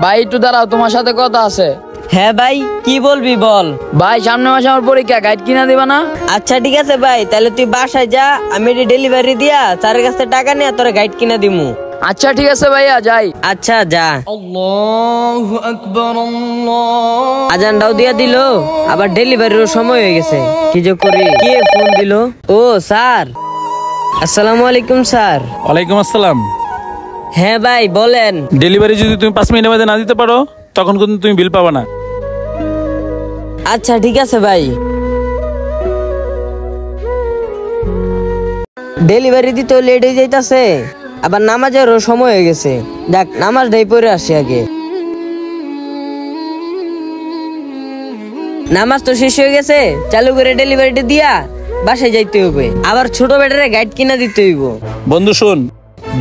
ভাই একটু দাঁড়াও, তোমার সাথে কথা আছে। হ্যাঁ ভাই, কি বলবি বল। ভাই সামনে মাসে আমার পরীক্ষা, গাইড কিনা দিবা না? আচ্ছা ঠিক আছে ভাই, তাহলে তুই বাসায় যা, আমি ডেলিভারি দিয়া স্যারের কাছে টাকা নিয়ে তোর গাইড কিনা দিমু। আচ্ছা ঠিক আছে ভাইয়া, যাই। আচ্ছা যা। আল্লাহু আকবার। আজানটাও দিয়া দিল, আবার ডেলিভারিরও সময় হয়ে গেছে। কি যে করি। কে ফোন দিল? ও স্যার, আসসালামু আলাইকুম স্যার। ওয়ালাইকুম আসসালাম। হ্যাঁ ভাই বলেন। ডেলিভারি যদি তুমি 5 মিনিটের মধ্যে না দিতে পারো তখন কিন্তু তুমি বিল পাবা না। আচ্ছা ঠিক আছে ভাই। ডেলিভারি দিতে লেট হয়ে যাইতাছে, আবার নামাজেরও সময় হয়ে গেছে। দেখ নামাজটাই পড়ে আসি আগে। নামাজ তো শেষ হয়ে গেছে, চালু করে ডেলিভারিটা দিয়া বাসায় যাইতে হবে। আবার ছোট বেটারে গাইড কিনা দিতে হইব। বন্ধু শোন,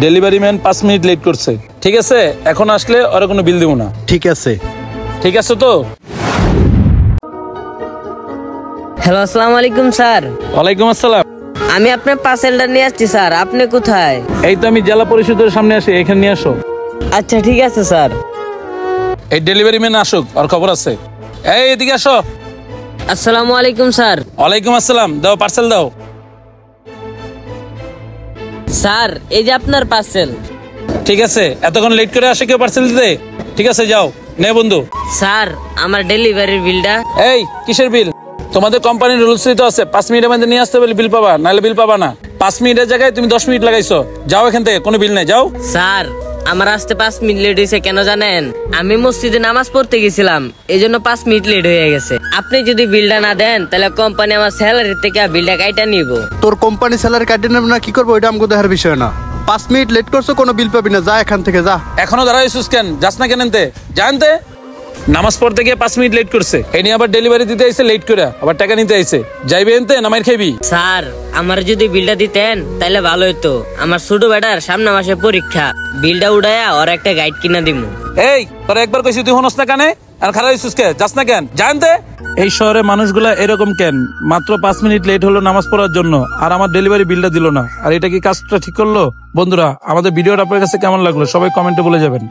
ডেলিভারি ম্যান 5 মিনিট লেট করছে, ঠিক আছে? এখন আসলে ওরা কোনো বিল দেবো না। ঠিক আছে। ঠিক আছে তো? হ্যালো, আসসালামু আলাইকুম স্যার। ওয়ালাইকুম আসসালাম। আমি আপনার পার্সেলটা নিয়ে আসছি স্যার, আপনি কোথায়? এই তো আমি জেলা পরিষদের সামনে আসি, এখানে নিয়ে আসো। আচ্ছা ঠিক আছে স্যার। এই ডেলিভারি ম্যান আসুক, আর খবর আছে। এই এদিকে আসো। আসসালামু আলাইকুম স্যার। ওয়ালাইকুম আসসালাম। দাও পার্সেল দাও। স্যার এই যে আপনার পার্সেল। ঠিক আছে, এতক্ষণ লেট করে আসে কেউ পার্সেল দিতে? ঠিক আছে যাও, নে বন্ধু। স্যার আমার ডেলিভারির বিলটা। এই কিসের বিল? তোমাদের কোম্পানির রুলস তো আছে 5 মিনিটের মধ্যে নিয়ে আসতে বলে বিল পাবা, নাহলে বিল পাবা না। 5 মিনিটের জায়গায় তুমি 10 মিনিট লাগাইছো। যাও এখান থেকে, কোনো বিল নাই, যাও। স্যার আমার আসতে 5 মিনিট লেট হয়েছে কেন জানেন? আমি মসজিদে নামাজ পড়তে গেছিলাম, এই জন্য 5 মিনিট লেট হয়ে গেছে। আপনি যদি বিলটা না দেন তাহলে কোম্পানি আমার স্যালারি থেকে বিলটা কাইটা নিব। তোর কোম্পানি স্যালারি কাটে নেব না কি করবো, এটা আমাকে দেখার বিষয় না। 5 মিনিট লেট করছো, কোনো বিল পাবি না, যা এখান থেকে যা। এখনো দাঁড়াইছিস কেন? যাস না কেন? জানতে নামাজ পড়তে গিয়ে 5 মিনিট লেট করছে, এই নিয়ে আবার ডেলিভারি দিতে আইছে লেট করে, আবার টাকা নিতে আইছে। যাইবে এনতে না মাইর খাইবি? স্যার আমার যদি বিলটা দিতেন তাহলে ভালো হতো। আমার ছোট বেটার সামনে মাসে পরীক্ষা, বিলটা উড়াইয়া ওর একটা গাইড কিনা দিমু। এই তোরা একবার কইছি তুই হনস না কানে, আর খারাপ হইছিস কে? যাস না কেন? জানতে এই শহরে মানুষগুলা এরকম কেন? মাত্র 5 মিনিট লেট হলো নামাজ পড়ার জন্য, আর আমার ডেলিভারি বিলটা দিল না। আর এটা কি কাজটা ঠিক করলো? বন্ধুরা, আমাদের ভিডিওটা আপনার কাছে কেমন লাগলো সবাই কমেন্টে বলে যাবেন।